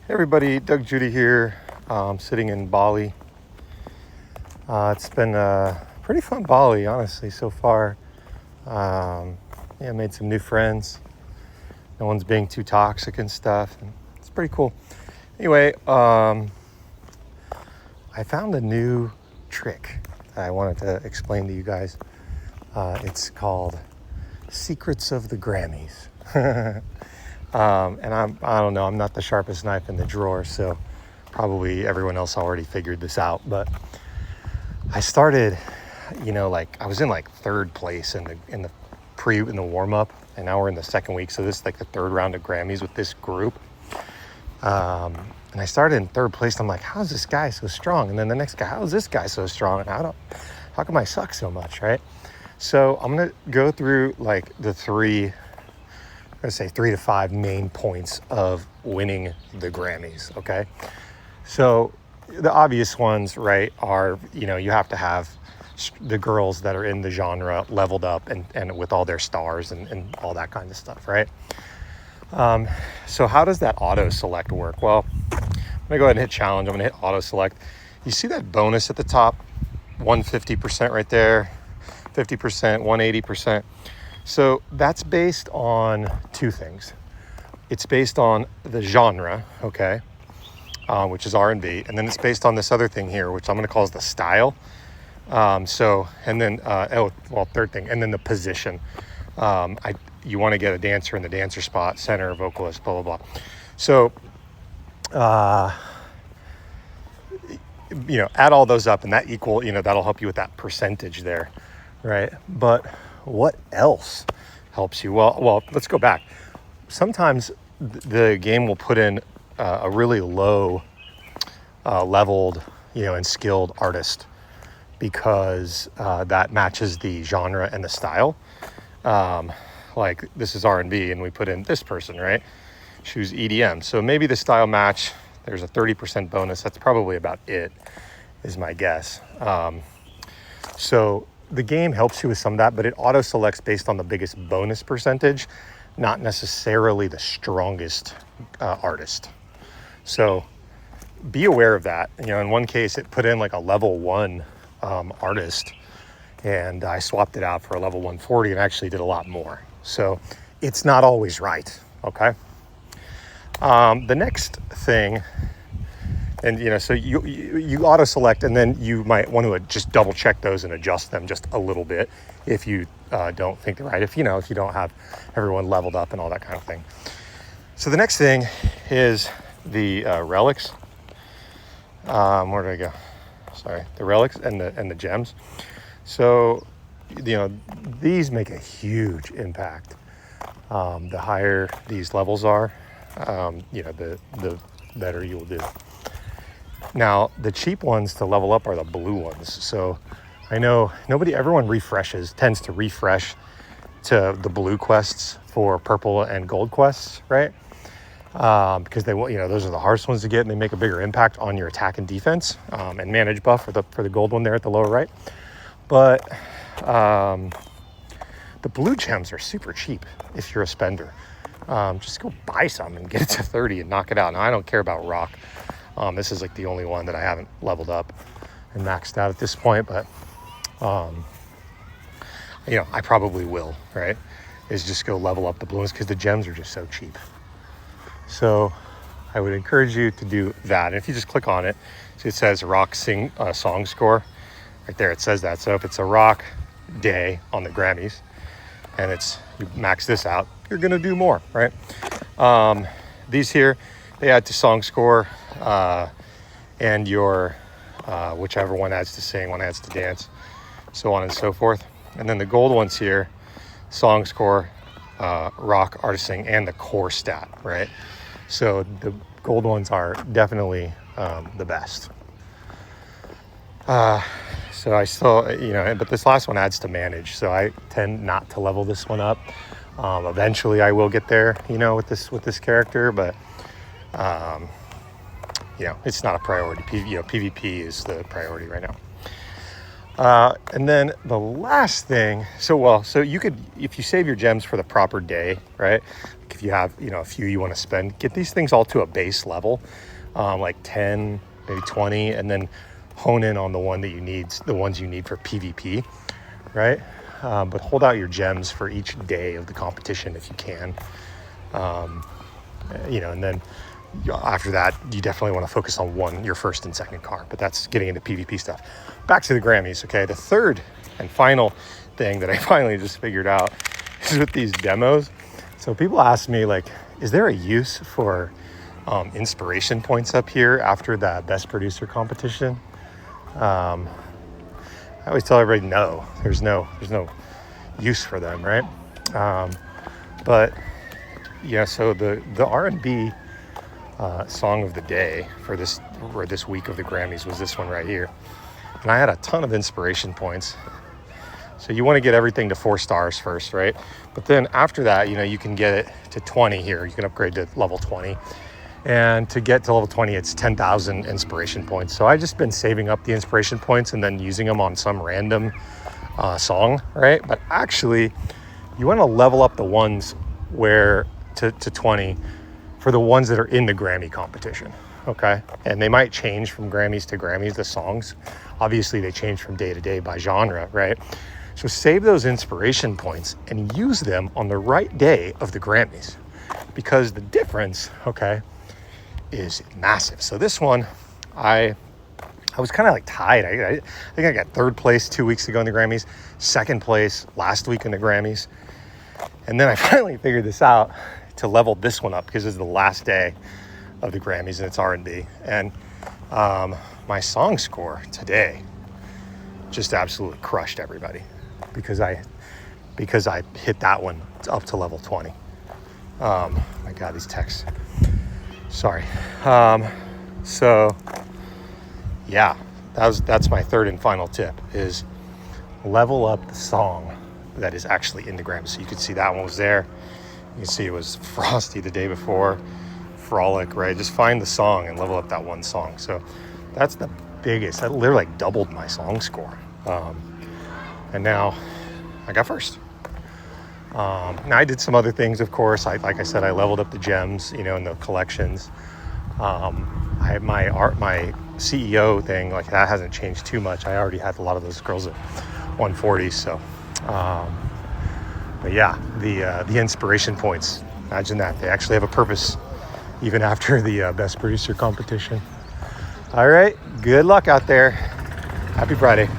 Hey everybody, Doug Judy here. Sitting in Bali. It's been a pretty fun Bali, honestly, so far. Made some new friends. No one's being too toxic and stuff. And it's pretty cool. Anyway, I found a new trick that I wanted to explain to you guys. It's called Secrets of the Grammys. And I don't know, I'm not the sharpest knife in the drawer, so probably everyone else already figured this out. But I started, I was in like third place in the warm up, and now we're in the second week. So this is like the third round of Grammys with this group. And I started in third place. And I'm like, how's this guy so strong? And then the next guy, how's this guy so strong? And how come I suck so much, right? So I'm gonna go through like the three to five main points of winning the Grammys, okay? So the obvious ones, right, are, you have to have the girls that are in the genre leveled up and with all their stars and all that kind of stuff, right? So how does that auto select work? Well, I'm gonna go ahead and hit challenge. I'm gonna hit auto select. You see that bonus at the top, 150% right there, 50%, 180%. So that's based on two things. It's based on the genre, okay, which is R&B, and then it's based on this other thing here, which I'm going to call the style. Third thing, and then the position. You want to get a dancer in the dancer spot, center, vocalist, blah blah blah. So, add all those up, and that that'll help you with that percentage there, right? But what else helps you? Well, let's go back. Sometimes the game will put in a really low leveled, and skilled artist because that matches the genre and the style. Like this is R&B, and we put in this person, right? Choose EDM. So maybe the style match. There's a 30% bonus. That's probably about it, is my guess. So the game helps you with some of that, but it auto selects based on the biggest bonus percentage, not necessarily the strongest artist. So be aware of that. In one case, it put in like a level 1 artist, and I swapped it out for a level 140 and actually did a lot more. So it's not always right, okay? The next thing, and so you auto select, and then you might want to just double check those and adjust them just a little bit if you don't think they're right, if you don't have everyone leveled up and all that kind of thing. So the next thing is the relics. Where did I go? Sorry, the relics and the gems. So these make a huge impact. The higher these levels are, the better you will do. Now, the cheap ones to level up are the blue ones. So I know everyone tends to refresh to the blue quests for purple and gold quests, right? Because they will, those are the hardest ones to get, and they make a bigger impact on your attack and defense, and manage buff for the gold one there at the lower right. But the blue gems are super cheap if you're a spender. Just go buy some and get it to 30 and knock it out. Now, I don't care about rock. This is like the only one that I haven't leveled up and maxed out at this point, but I probably will, right? Is just go level up the blue ones because the gems are just so cheap. So I would encourage you to do that. And if you just click on it, see it says rock song score right there. It says that. So if it's a rock day on the Grammys and you max this out, you're going to do more, right? These here, they add to song score, and your whichever one adds to sing, one adds to dance, so on and so forth. And then the gold ones here, song score, rock, artisting, and the core stat, right? So the gold ones are definitely the best. So I still, but this last one adds to manage, so I tend not to level this one up. Eventually I will get there, with this character, but it's not a priority. PvP is the priority right now. And then the last thing, so you could, if you save your gems for the proper day, right? if you have, you know, a few you want to spend, get these things all to a base level, like 10, maybe 20, and then hone in on the ones you need for PvP, right? But hold out your gems for each day of the competition if you can. You know, and then after that, you definitely want to focus on your first and second car, but that's getting into PvP stuff. Back to the Grammys, okay? The third and final thing that I finally just figured out is with these demos. So people ask me, like, is there a use for inspiration points up here after the best producer competition? I always tell everybody, no, there's no use for them, right? But yeah, so the R&B song of the day for this week of the Grammys was this one right here, and I had a ton of inspiration points. So you want to get everything to 4 stars first, right? But then after that, you know, you can get it to 20 here. You can upgrade to level 20. And to get to level 20, it's 10,000 inspiration points. So I've just been saving up the inspiration points and then using them on some random song, right? But actually, you want to level up the ones where to 20 for the ones that are in the Grammy competition, okay? And they might change from Grammys to Grammys, the songs. Obviously, they change from day to day by genre, right? So save those inspiration points and use them on the right day of the Grammys, because the difference, okay, is massive. So this one, I was kind of like tied. I think I got 3rd place 2 weeks ago in the Grammys, 2nd place last week in the Grammys. And then I finally figured this out to level this one up because it's the last day of the Grammys and it's R&B. And my song score today just absolutely crushed everybody because I hit that one up to level 20. My God, these texts. Sorry. So yeah, that's my third and final tip, is level up the song that is actually in the Grammys. So you can see that one was there. You can see it was Frosty the day before, Frolic, right? Just find the song and level up that one song. So that's the biggest. I literally like doubled my song score. And now I got first. Now I did some other things, of course. Like I said, I leveled up the gems, you know, in the collections. I have my CEO thing, like that hasn't changed too much. I already had a lot of those girls at 140, so. But yeah, the inspiration points, imagine that. They actually have a purpose even after the best producer competition. All right, good luck out there. Happy Friday.